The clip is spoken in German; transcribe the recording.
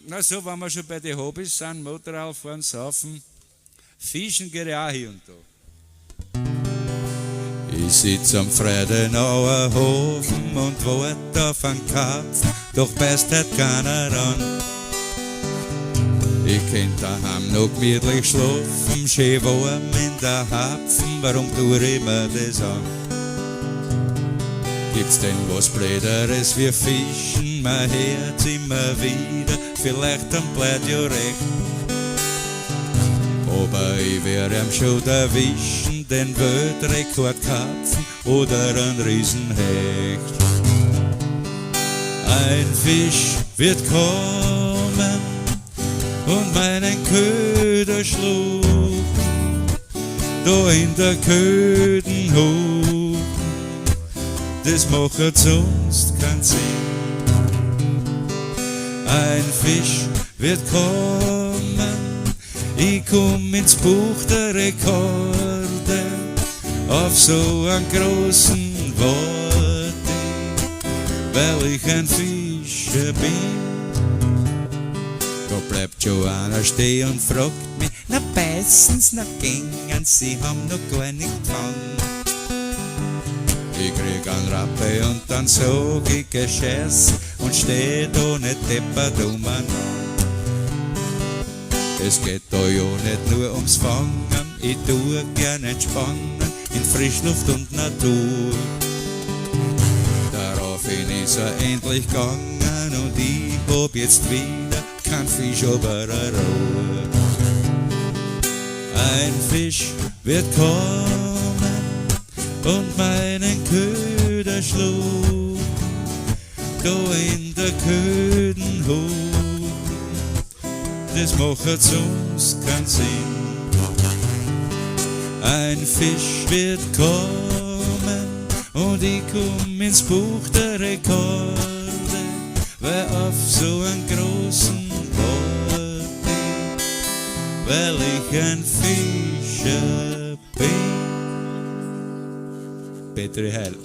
Na so, wenn wir schon bei den Hobbys sind, Motorrad fahren, saufen, fischen geht ja auch hier und da. Ich sitz am Freudenauer Hofen und wart auf einen Karpfen, doch beißt halt keiner ran. Ich könnt daheim noch gemütlich schlafen, schön warm in der Hapfen, warum tue ich mir das an? Gibt's denn was Blöderes wie Fischen, mein Herz immer wieder, vielleicht dann bleibt ja recht. Aber ich werde ihm schon erwischen, den Weltrekord Karpfen oder ein Riesenhecht. Ein Fisch wird kommen und meinen Köder schlucken, da in der Ködenhof, das macht sonst keinen Sinn. Ein Fisch wird kommen, ich komm ins Buch der Rekorde, auf so einen großen Worte, weil ich ein Fischer bin. Da bleibt schon einer stehen und fragt mich, na beißen's, na gängen, sie haben noch gar nicht gefangen. Ich krieg einen Rappe und dann sag ich Gescheiß und steh da nicht deppert umeinander. Es geht da ja nicht nur ums Fangen, ich tu gern entspannen in Frischluft und Natur. Daraufhin ist endlich gegangen und ich hab jetzt wieder kein Fisch, aber eine Ruhe. Ein Fisch wird kommen und meinen Köder schlug, da in der Ködenhof, das macht sonst keinen Sinn. Ein Fisch wird kommen und ich komm ins Buch der Rekorde, weil auf so einen großen Worte, weil ich ein Fischer bin. Petri Heil.